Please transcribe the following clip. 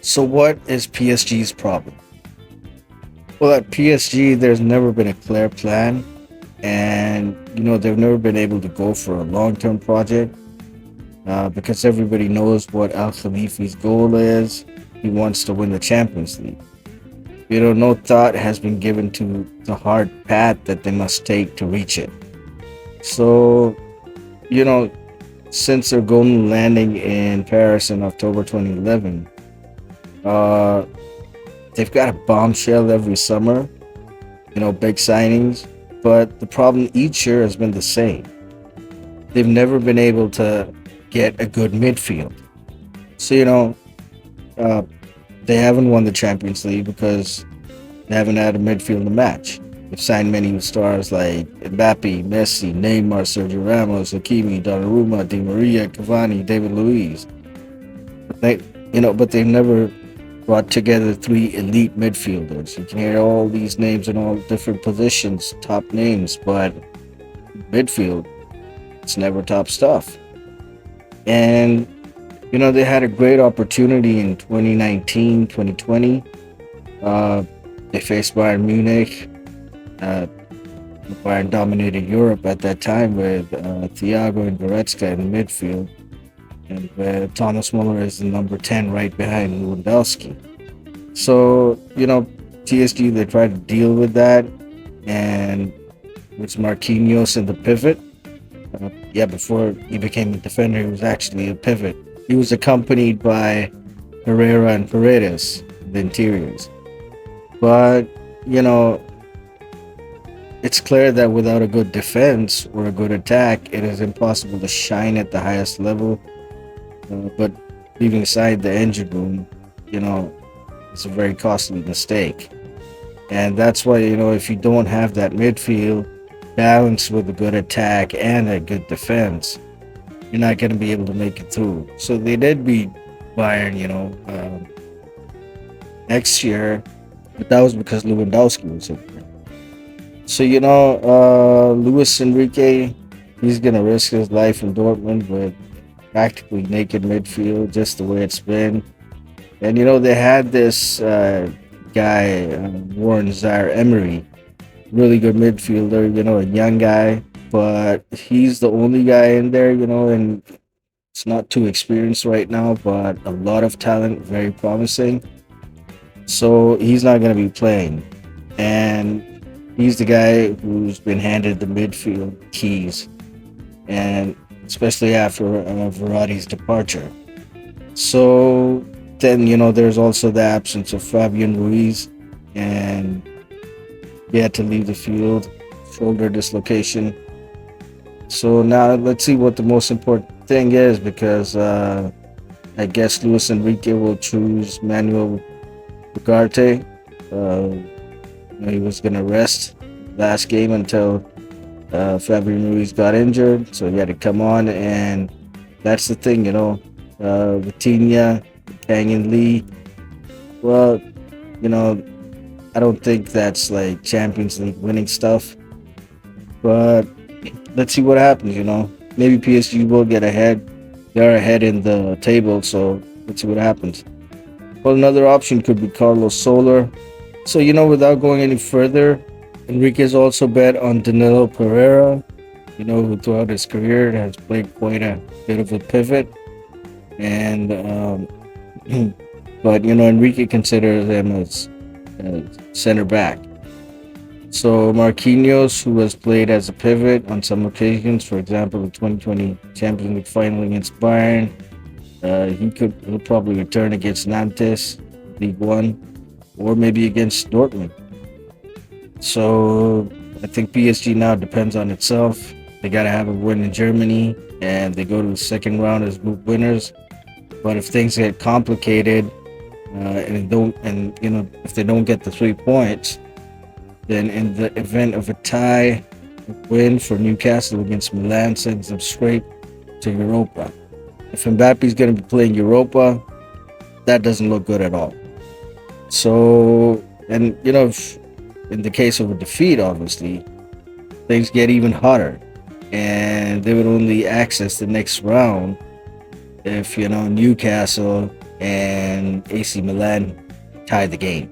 So what is PSG's problem? Well, at PSG, there's never been a clear plan, and they've never been able to go for a long-term project because everybody knows what Al-Khelaïfi's goal is. He wants to win the Champions League. No thought has been given to the hard path that they must take to reach it. So, you know, since their golden landing in Paris in October 2011, uh, they've got a bombshell every summer, big signings. But the problem each year has been the same. They've never been able to get a good midfield. So, uh, they haven't won the Champions League because they haven't had a midfield to match. They've signed many stars like Mbappé, Messi, Neymar, Sergio Ramos, Hakimi, Donnarumma, Di Maria, Cavani, David Luiz. But they've never brought together three elite midfielders. You can hear all these names in all different positions, top names, but midfield, it's never top stuff. And they had a great opportunity in 2019, 2020. They faced Bayern Munich. Bayern dominated Europe at that time with Thiago and Goretzka in the midfield, and with Thomas Muller is the number 10 right behind Lewandowski. So, TSG, they tried to deal with that, and it was Marquinhos in the pivot. Before he became a defender, he was actually a pivot. He was accompanied by Herrera and Paredes, the interiors. But, it's clear that without a good defense or a good attack, it is impossible to shine at the highest level. But leaving aside the engine room, it's a very costly mistake. And that's why, if you don't have that midfield balanced with a good attack and a good defense, you're not going to be able to make it through. So they did beat Bayern, next year, but that was because Lewandowski was in there. So, Luis Enrique, he's going to risk his life in Dortmund with practically naked midfield, just the way it's been. And, they had this guy, Warren Zaire-Emery, really good midfielder, a young guy, but he's the only guy in there, and it's not too experienced right now, but a lot of talent, very promising. So he's not going to be playing. And he's the guy who's been handed the midfield keys, and especially after Verratti's departure. So then, there's also the absence of Fabián Ruiz, and he had to leave the field, shoulder dislocation. So now let's see what the most important thing is, because I guess Luis Enrique will choose Manuel Ugarte. He was going to rest last game until Fabián Ruiz got injured, so he had to come on, and that's the thing, Vitinha, Kang-in Lee. Well, I don't think that's like Champions League winning stuff, but let's see what happens. Maybe PSG will get ahead. They're ahead in the table, so let's see what happens. Well, another option could be Carlos Soler. So, without going any further, Enrique's also bet on Danilo Pereira, who throughout his career has played quite a bit of a pivot. And, but, Enrique considers him as center back. So, Marquinhos, who has played as a pivot on some occasions, for example, the 2020 Champions League final against Bayern, he'll probably return against Nantes, League One, or maybe against Dortmund. So I think PSG now depends on itself. They got to have a win in Germany, and they go to the second round as group winners. But if things get complicated, if they don't get the 3 points, then in the event of a tie, a win for Newcastle against Milan sends them straight to Europa. If Mbappé's going to be playing Europa, that doesn't look good at all. So, and if in the case of a defeat, obviously, things get even hotter, and they would only access the next round if Newcastle and AC Milan tied the game.